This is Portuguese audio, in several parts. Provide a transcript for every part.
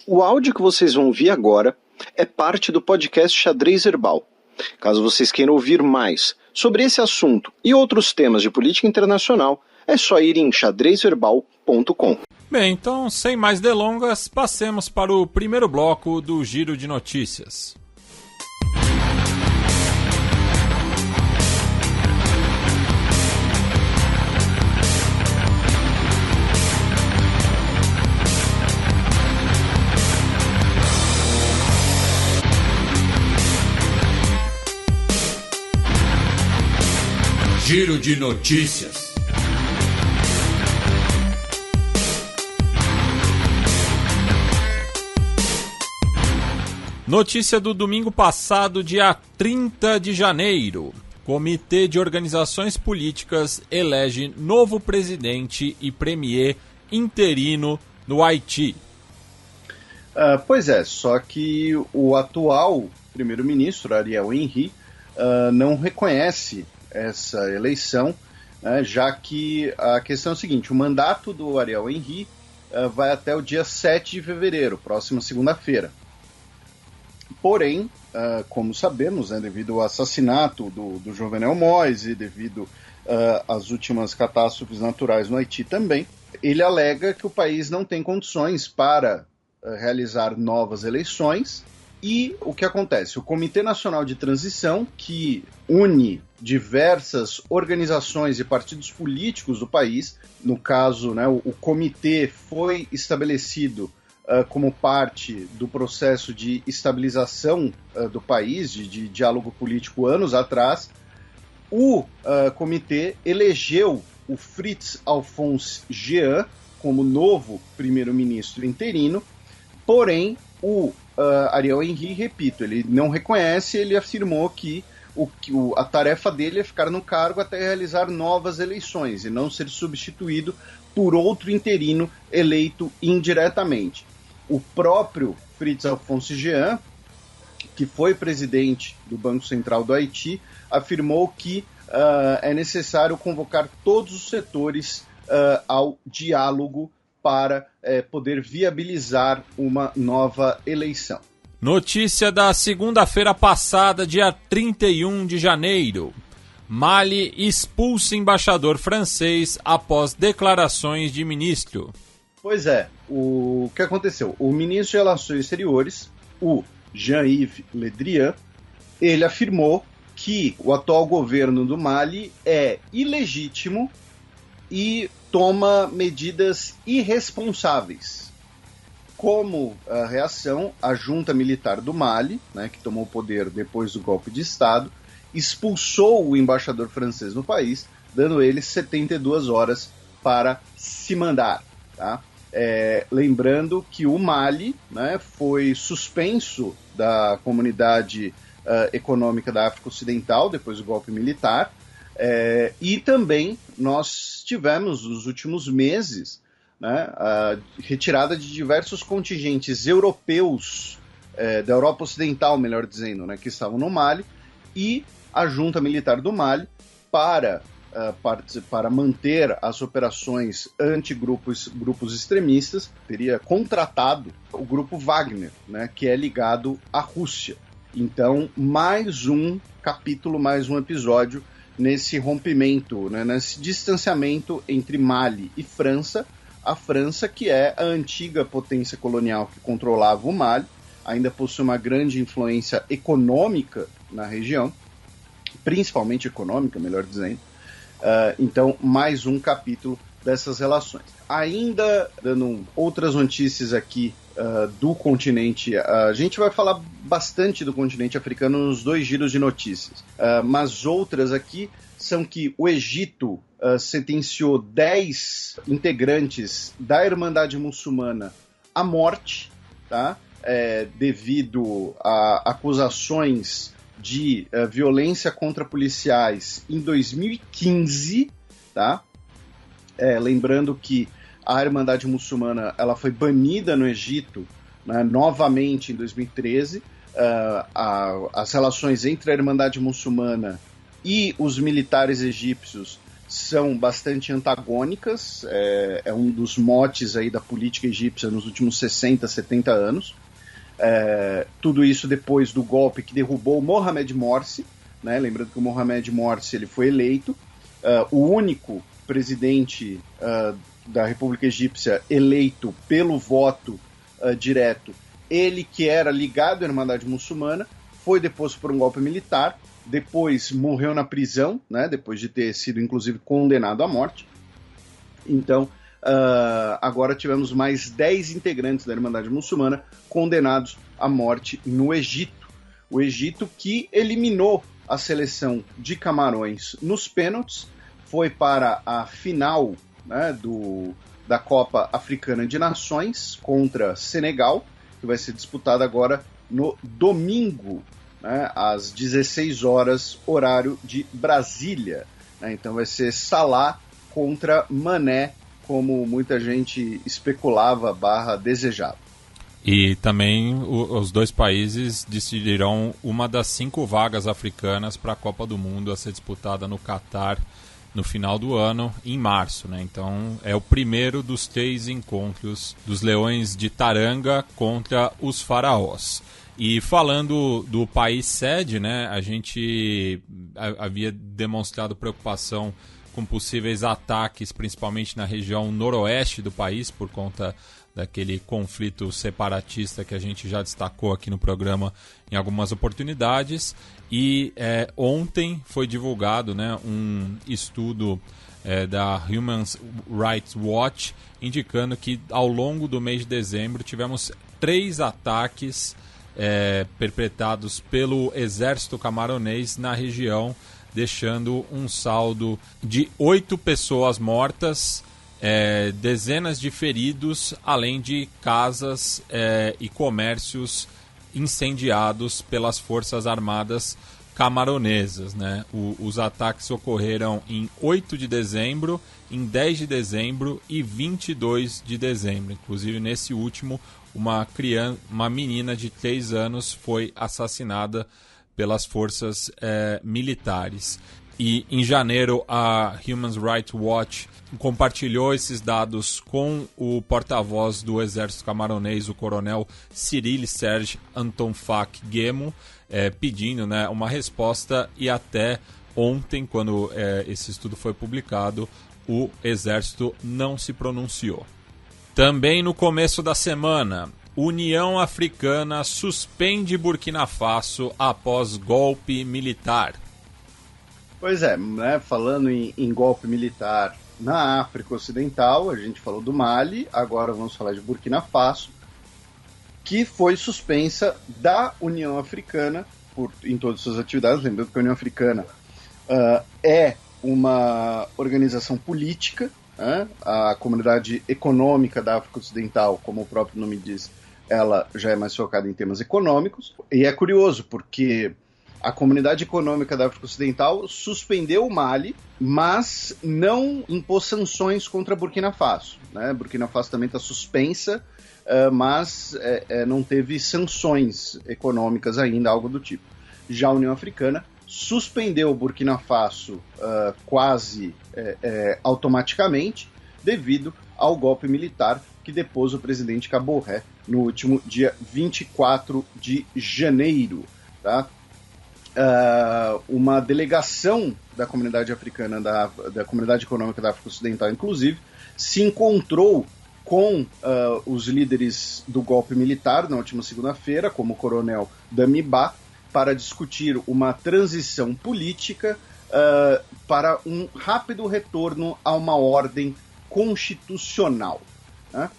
O áudio que vocês vão ouvir agora é parte do podcast Xadrez Herbal. Caso vocês queiram ouvir mais sobre esse assunto e outros temas de política internacional, é só ir em xadrezherbal.com. Bem, então, sem mais delongas, passemos para o primeiro bloco do Giro de Notícias. Giro de Notícias. Notícia do domingo passado, dia 30 de janeiro. Comitê de Organizações Políticas elege novo presidente e premier interino no Haiti. Pois é, só que o atual primeiro-ministro, Ariel Henry, não reconhece essa eleição, já que a questão é a seguinte: o mandato do Ariel Henry vai até o dia 7 de fevereiro, próxima segunda-feira. Porém, como sabemos, devido ao assassinato do Jovenel Moïse, devido às últimas catástrofes naturais no Haiti também, ele alega que o país não tem condições para realizar novas eleições. E o que acontece? O Comitê Nacional de Transição, que une diversas organizações e partidos políticos do país, no caso, o comitê foi estabelecido como parte do processo de estabilização do país, de diálogo político anos atrás. O comitê elegeu o Fritz Alphonse Jean como novo primeiro-ministro interino, porém o Ariel Henry, repito, ele não reconhece, ele afirmou que a tarefa dele é ficar no cargo até realizar novas eleições e não ser substituído por outro interino eleito indiretamente. O próprio Fritz Alphonse Jean, que foi presidente do Banco Central do Haiti, afirmou que é necessário convocar todos os setores ao diálogo para poder viabilizar uma nova eleição. Notícia da segunda-feira passada, dia 31 de janeiro. Mali expulsa embaixador francês após declarações de ministro. Pois é, o que aconteceu? O ministro de Relações Exteriores, o Jean-Yves Le Drian, ele afirmou que o atual governo do Mali é ilegítimo e toma medidas irresponsáveis. Como reação, a junta militar do Mali, que tomou o poder depois do golpe de Estado, expulsou o embaixador francês no país, dando ele 72 horas para se mandar. Tá? Lembrando que o Mali foi suspenso da Comunidade Econômica da África Ocidental depois do golpe militar, e também nós tivemos nos últimos meses a retirada de diversos contingentes europeus, da Europa Ocidental, melhor dizendo, que estavam no Mali, e a junta militar do Mali, para manter as operações anti-grupos extremistas, teria contratado o grupo Wagner, que é ligado à Rússia. Então, mais um capítulo, mais um episódio nesse rompimento, nesse distanciamento entre Mali e França. A França, que é a antiga potência colonial que controlava o Mali, ainda possui uma grande influência econômica na região, principalmente econômica, melhor dizendo. Então, mais um capítulo dessas relações. Ainda dando outras notícias aqui do continente, a gente vai falar bastante do continente africano nos dois giros de notícias, mas outras aqui são que o Egito sentenciou 10 integrantes da Irmandade Muçulmana à morte, tá? Devido a acusações de violência contra policiais em 2015, tá? Lembrando que a Irmandade Muçulmana ela foi banida no Egito, novamente em 2013. As relações entre a Irmandade Muçulmana e os militares egípcios são bastante antagônicas, é um dos motes aí da política egípcia nos últimos 60, 70 anos. Tudo isso depois do golpe que derrubou Mohamed Morsi, né? Lembrando que o Mohamed Morsi ele foi eleito, o único presidente da República Egípcia eleito pelo voto direto, ele que era ligado à Irmandade Muçulmana, foi deposto por um golpe militar, depois morreu na prisão, né, depois de ter sido inclusive condenado à morte. Então, agora tivemos mais 10 integrantes da Irmandade Muçulmana condenados à morte no Egito. O Egito que eliminou a seleção de Camarões nos pênaltis, foi para a final, né, da Copa Africana de Nações contra Senegal, que vai ser disputada agora no domingo, né, às 16 horas, horário de Brasília. Então vai ser Salah contra Mané, como muita gente especulava / desejava. E também os dois países decidirão uma das 5 vagas africanas para a Copa do Mundo a ser disputada no Catar no final do ano, em março, né? Então é o primeiro dos 3 encontros dos Leões de Taranga contra os Faraós. E falando do país sede, né, a gente havia demonstrado preocupação com possíveis ataques, principalmente na região noroeste do país, por conta daquele conflito separatista que a gente já destacou aqui no programa em algumas oportunidades. E ontem foi divulgado, né, um estudo da Human Rights Watch indicando que ao longo do mês de dezembro tivemos 3 ataques perpetrados pelo exército camaronês na região, deixando um saldo de 8 pessoas mortas, dezenas de feridos, além de casas e comércios incendiados pelas forças armadas camaronesas, né? Os ataques ocorreram em 8 de dezembro, em 10 de dezembro e 22 de dezembro. Inclusive, nesse último, uma menina de 3 anos foi assassinada pelas forças militares. E em janeiro a Human Rights Watch compartilhou esses dados com o porta-voz do exército camaronês, o coronel Cyril Serge Antonfak Guemo, pedindo, né, uma resposta, e até ontem, quando esse estudo foi publicado, o exército não se pronunciou. Também no começo da semana, União Africana suspende Burkina Faso após golpe militar. Pois é, né, falando em golpe militar na África Ocidental, a gente falou do Mali, agora vamos falar de Burkina Faso, que foi suspensa da União Africana em todas as suas atividades. Lembrando que a União Africana é uma organização política, né? A Comunidade Econômica da África Ocidental, como o próprio nome diz, ela já é mais focada em temas econômicos. E é curioso, porque a Comunidade Econômica da África Ocidental suspendeu o Mali, mas não impôs sanções contra Burkina Faso, né? Burkina Faso também está suspensa, mas não teve sanções econômicas ainda, algo do tipo. Já a União Africana suspendeu o Burkina Faso quase automaticamente, devido ao golpe militar que depôs o presidente Kaboré no último dia 24 de janeiro. Tá? Uma delegação da comunidade africana, da Comunidade Econômica da África Ocidental, inclusive, se encontrou com os líderes do golpe militar na última segunda-feira, como o coronel Damiba, para discutir uma transição política para um rápido retorno a uma ordem constitucional. Né?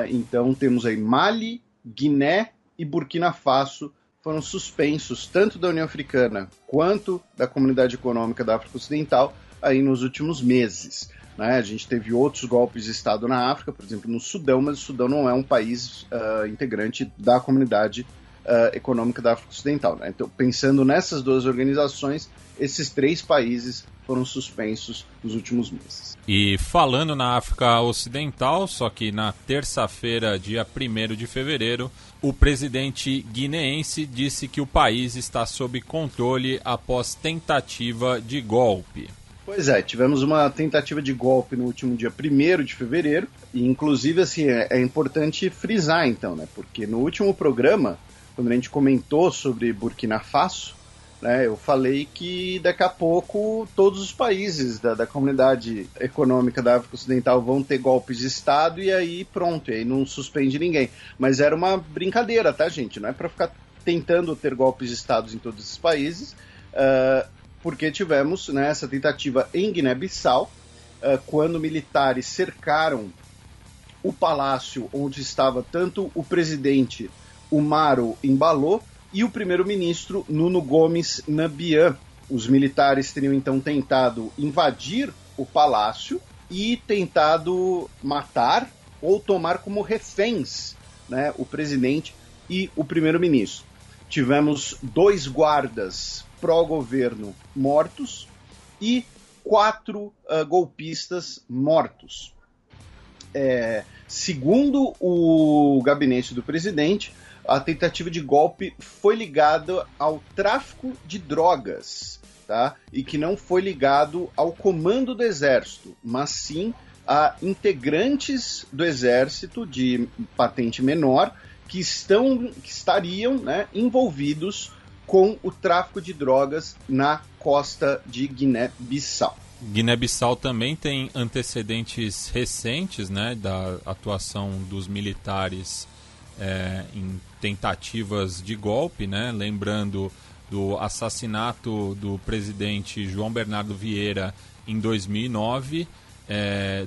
Então temos aí Mali, Guiné e Burkina Faso foram suspensos tanto da União Africana quanto da Comunidade Econômica da África Ocidental aí nos últimos meses. Né? A gente teve outros golpes de Estado na África, por exemplo, no Sudão, mas o Sudão não é um país integrante da Comunidade Econômica da África Ocidental. Né? Então, pensando nessas duas organizações, esses 3 países foram suspensos nos últimos meses. E falando na África Ocidental, só que na terça-feira, dia 1º de fevereiro, o presidente guineense disse que o país está sob controle após tentativa de golpe. Pois é, tivemos uma tentativa de golpe no último dia 1º de fevereiro, e inclusive assim, é importante frisar então, né, porque no último programa, quando a gente comentou sobre Burkina Faso, né, eu falei que daqui a pouco todos os países da Comunidade Econômica da África Ocidental vão ter golpes de Estado e aí pronto, e aí não suspende ninguém. Mas era uma brincadeira, tá, gente? Não é para ficar tentando ter golpes de Estado em todos esses países, porque tivemos, né, essa tentativa em Guiné-Bissau, quando militares cercaram o palácio onde estava tanto o presidente Umaro Embalo e o primeiro-ministro Nuno Gomes Nambian. Os militares teriam então tentado invadir o palácio e tentado matar ou tomar como reféns, né, o presidente e o primeiro-ministro. Tivemos 2 guardas pró-governo mortos e 4 golpistas mortos. Segundo o gabinete do presidente, a tentativa de golpe foi ligada ao tráfico de drogas, tá? E que não foi ligado ao comando do exército, mas sim a integrantes do exército de patente menor que estariam, né, envolvidos com o tráfico de drogas na costa de Guiné-Bissau. Guiné-Bissau também tem antecedentes recentes, né, da atuação dos militares em tentativas de golpe, né, lembrando do assassinato do presidente João Bernardo Vieira em 2009,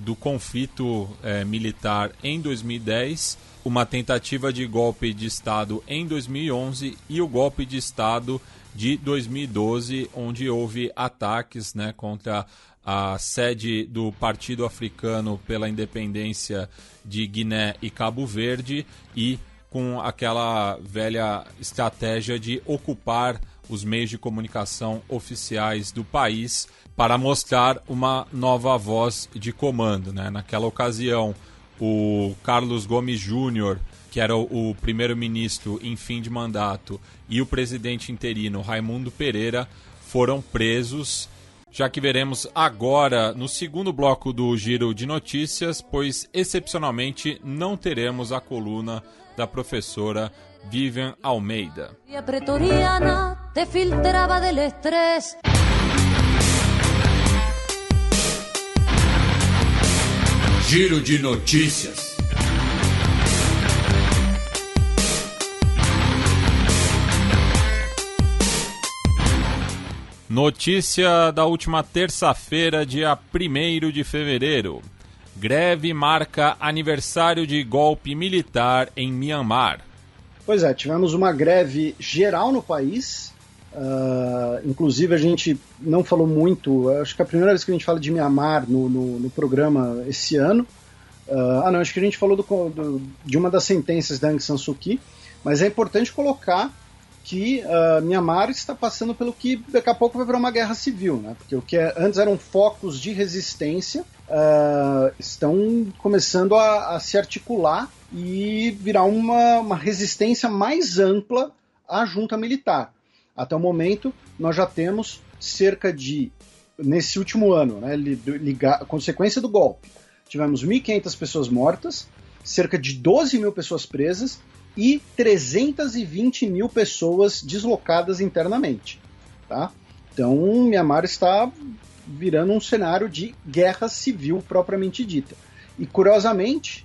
do conflito militar em 2010, uma tentativa de golpe de Estado em 2011 e o golpe de Estado de 2012, onde houve ataques, né, contra a sede do Partido Africano pela Independência de Guiné e Cabo Verde e com aquela velha estratégia de ocupar os meios de comunicação oficiais do país para mostrar uma nova voz de comando, né? Naquela ocasião, o Carlos Gomes Júnior, que era o primeiro-ministro em fim de mandato, e o presidente interino Raimundo Pereira foram presos, já que veremos agora no segundo bloco do Giro de Notícias, pois excepcionalmente não teremos a coluna da professora Vivian Almeida. A pretoriana te filtrava del estrés. Giro de Notícias. Notícia da última terça-feira, dia 1º de fevereiro. Greve marca aniversário de golpe militar em Mianmar. Pois é, tivemos uma greve geral no país. Inclusive a gente não falou muito, acho que é a primeira vez que a gente fala de Mianmar no programa esse ano. Acho que a gente falou de uma das sentenças da Aung San Suu Kyi, mas é importante colocar que Mianmar está passando pelo que daqui a pouco vai virar uma guerra civil, né? Porque o que antes eram focos de resistência estão começando a se articular e virar uma resistência mais ampla à junta militar. Até o momento, nós já temos cerca de, nesse último ano, né, consequência do golpe, tivemos 1.500 pessoas mortas, cerca de 12 mil pessoas presas e 320 mil pessoas deslocadas internamente. Tá? Então, Mianmar está virando um cenário de guerra civil propriamente dita. E, curiosamente,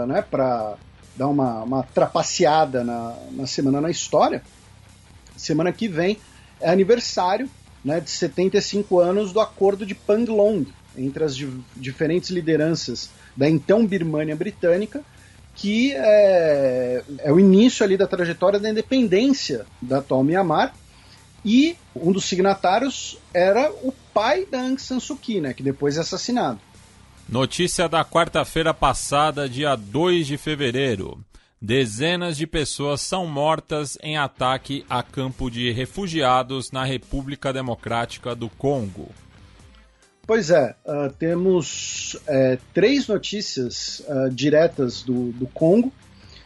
né, para dar uma trapaceada na semana na história, semana que vem é aniversário, né, de 75 anos do Acordo de Panglong, entre as diferentes lideranças da então Birmânia Britânica, que é o início ali da trajetória da independência da atual Mianmar, e um dos signatários era o pai da Aung San Suu Kyi, né, que depois é assassinado. Notícia da quarta-feira passada, dia 2 de fevereiro. Dezenas de pessoas são mortas em ataque a campo de refugiados na República Democrática do Congo. Pois é, temos 3 notícias diretas do Congo,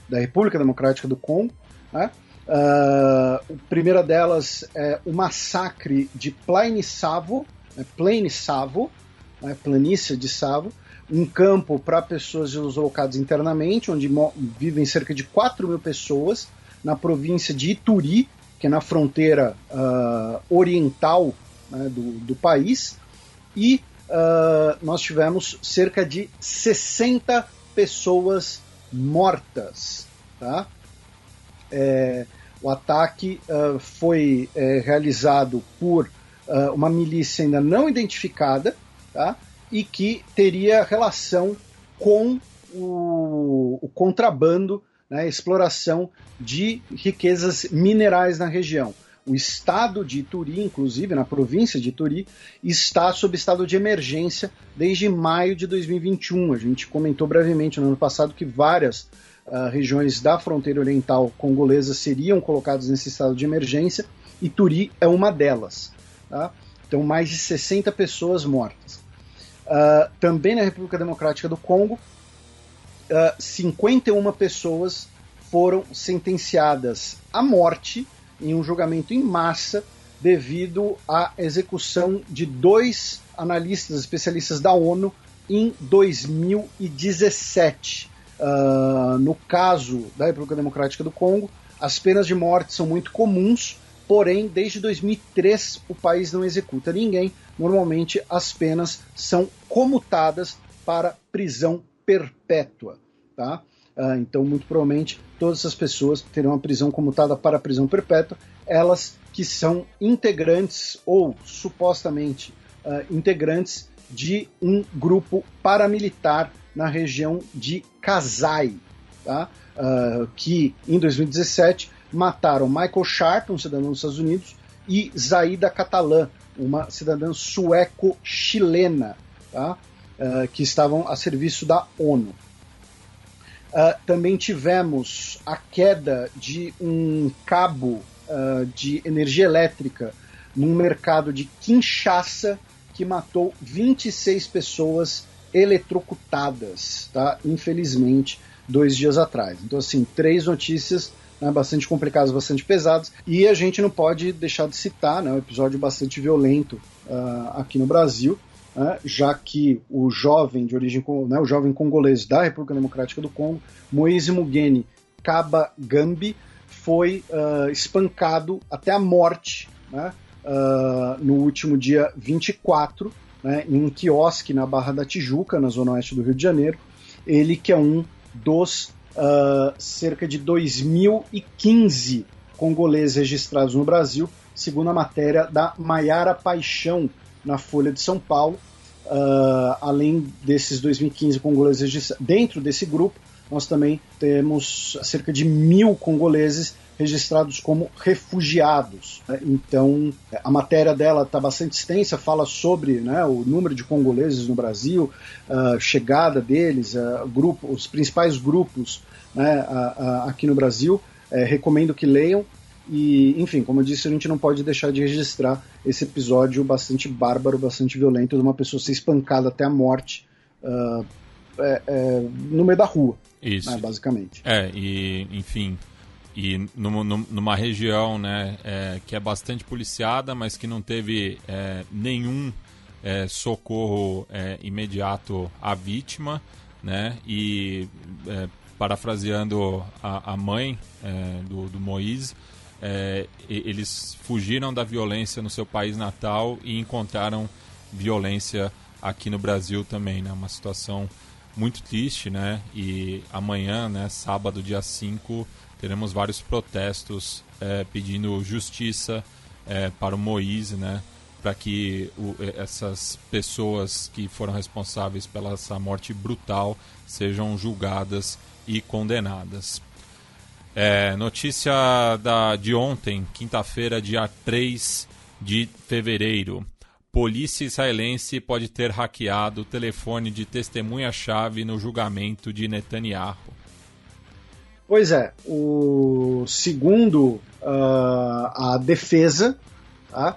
da República Democrática do Congo, né? A primeira delas é o massacre de Plaine Savo, Plaine Savo, planície de Savo, um campo para pessoas deslocadas internamente, onde vivem cerca de 4 mil pessoas, na província de Ituri, que é na fronteira oriental, né, do país, e nós tivemos cerca de 60 pessoas mortas. Tá? O ataque foi realizado por uma milícia ainda não identificada, tá? E que teria relação com o contrabando, né, exploração de riquezas minerais na região. O estado de Ituri, inclusive, na província de Ituri, está sob estado de emergência desde maio de 2021. A gente comentou brevemente no ano passado que várias regiões da fronteira oriental congolesa seriam colocadas nesse estado de emergência. Ituri é uma delas. Tá? Então, mais de 60 pessoas mortas. Também na República Democrática do Congo, 51 pessoas foram sentenciadas à morte em um julgamento em massa devido à execução de 2 analistas especialistas da ONU em 2017. No caso da República Democrática do Congo, as penas de morte são muito comuns, porém, desde 2003 o país não executa ninguém. Normalmente as penas são comutadas para prisão perpétua. Tá? Então, muito provavelmente, todas essas pessoas terão a prisão comutada para a prisão perpétua, elas que são integrantes ou supostamente integrantes de um grupo paramilitar na região de Kasai, tá? Que em 2017 mataram Michael Sharp, um cidadão dos Estados Unidos, e Zaida Catalã, uma cidadã sueco-chilena, tá? Que estavam a serviço da ONU. Também tivemos a queda de um cabo de energia elétrica num mercado de Kinshasa, que matou 26 pessoas eletrocutadas, tá? Infelizmente, 2 dias atrás. Então, assim, 3 notícias, né, bastante complicadas, bastante pesadas, e a gente não pode deixar de citar, né, um episódio bastante violento aqui no Brasil, já que o jovem de origem, né, o jovem congolês da República Democrática do Congo, Moise Mugeni Kabagambi, foi espancado até a morte, né, no último dia 24, né, em um quiosque na Barra da Tijuca, na zona oeste do Rio de Janeiro. Ele que é um dos cerca de 2015 congoleses registrados no Brasil, segundo a matéria da Maiara Paixão, na Folha de São Paulo. Além desses 2015 congoleses registrados, dentro desse grupo, nós também temos cerca de 1.000 congoleses registrados como refugiados. Então, a matéria dela está bastante extensa, fala sobre, né, o número de congoleses no Brasil, chegada deles, os principais grupos, né, aqui no Brasil. Recomendo que leiam. E, enfim, como eu disse, a gente não pode deixar de registrar esse episódio bastante bárbaro, bastante violento, de uma pessoa ser espancada até a morte no meio da rua. Isso. Né, basicamente. Enfim, numa região, né, que é bastante policiada, mas que não teve nenhum socorro imediato à vítima, né, e parafraseando a mãe do Moise, eles fugiram da violência no seu país natal e encontraram violência aqui no Brasil também, né? Uma situação muito triste, né? E amanhã, né, sábado, dia 5, teremos vários protestos pedindo justiça para o Moise, né? Para que essas pessoas que foram responsáveis pela essa morte brutal sejam julgadas e condenadas. Notícia de ontem, quinta-feira, dia 3 de fevereiro. Polícia israelense pode ter hackeado o telefone de testemunha-chave no julgamento de Netanyahu. Pois é, segundo a defesa, tá?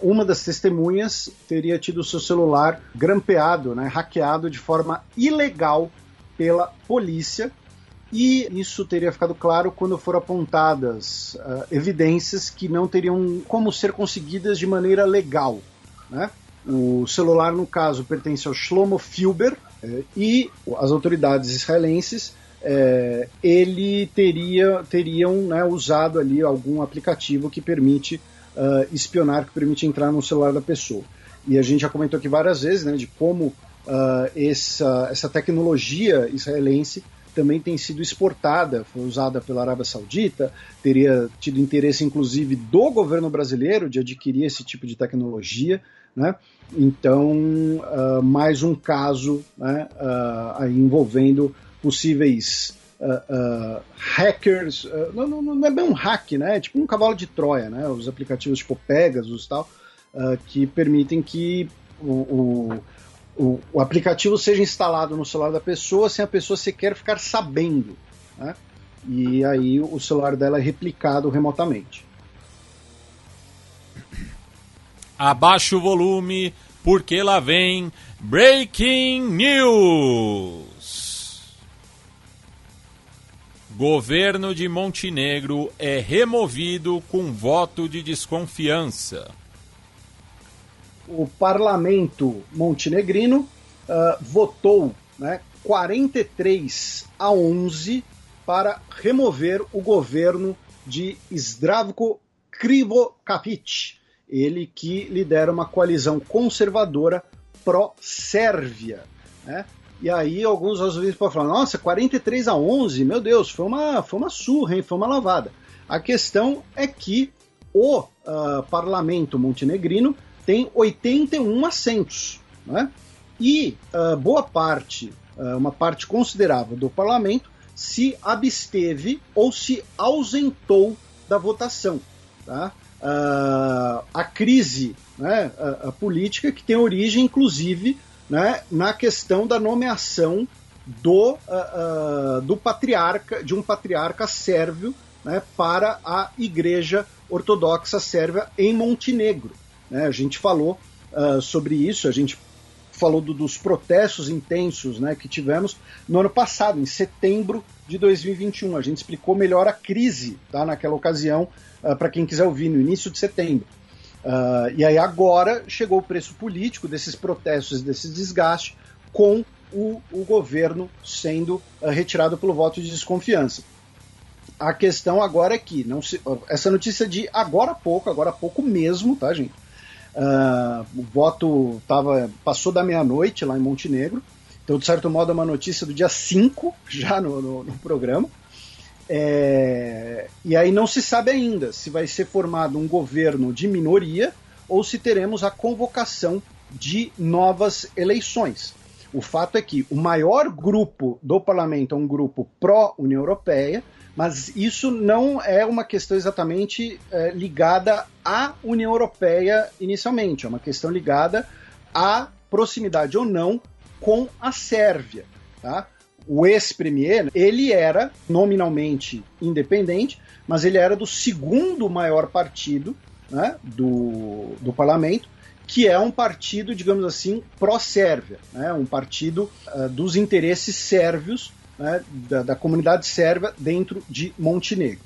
Uma das testemunhas teria tido o seu celular grampeado, né, hackeado de forma ilegal pela polícia. E isso teria ficado claro quando foram apontadas evidências que não teriam como ser conseguidas de maneira legal, né? O celular, no caso, pertence ao Shlomo Filber, e as autoridades israelenses teriam, né, usado ali algum aplicativo que permite espionar, que permite entrar no celular da pessoa. E a gente já comentou aqui várias vezes, né, de como essa tecnologia israelense também tem sido exportada, foi usada pela Arábia Saudita, teria tido interesse inclusive do governo brasileiro de adquirir esse tipo de tecnologia, né? Então, mais um caso, né, aí envolvendo possíveis hackers, não é bem um hack, né? É tipo um cavalo de Troia, né? Os aplicativos tipo Pegasus e tal, que permitem que o aplicativo seja instalado no celular da pessoa sem a pessoa sequer ficar sabendo, né? E aí o celular dela é replicado remotamente. Abaixa o volume, porque lá vem Breaking News. Governo de Montenegro é removido com voto de desconfiança. O parlamento montenegrino votou, né, 43-11 para remover o governo de Zdravko Krivokapić, ele que lidera uma coalizão conservadora pró-Sérvia, né? E aí alguns ouvintes podem falar, nossa, 43-11, meu Deus, foi uma surra, hein? Foi uma lavada. A questão é que o parlamento montenegrino tem 81 assentos, né? E boa parte, uma parte considerável do parlamento, se absteve ou se ausentou da votação, tá? A crise, né, a política que tem origem, inclusive, né, na questão da nomeação do patriarca, de um patriarca sérvio, né, para a Igreja Ortodoxa Sérvia em Montenegro. Né? A gente falou sobre isso, a gente falou dos protestos intensos, né, que tivemos no ano passado, em setembro de 2021. A gente explicou melhor a crise, tá, naquela ocasião, para quem quiser ouvir, no início de setembro. E aí agora chegou o preço político desses protestos, desse desgaste, com o governo sendo retirado pelo voto de desconfiança. A questão agora é que essa notícia de agora há pouco mesmo, tá, gente? O voto passou da meia-noite lá em Montenegro, então de certo modo é uma notícia do dia 5 já no programa. E aí não se sabe ainda se vai ser formado um governo de minoria ou se teremos a convocação de novas eleições. O fato é que o maior grupo do parlamento é um grupo pró-União Europeia, mas isso não é uma questão exatamente ligada à União Europeia inicialmente, é uma questão ligada à proximidade ou não com a Sérvia, tá? O ex-premier, ele era nominalmente independente, mas ele era do segundo maior partido, né, do parlamento, que é um partido, digamos assim, pró-Sérvia, né, um partido dos interesses sérvios, né, da comunidade sérvia dentro de Montenegro.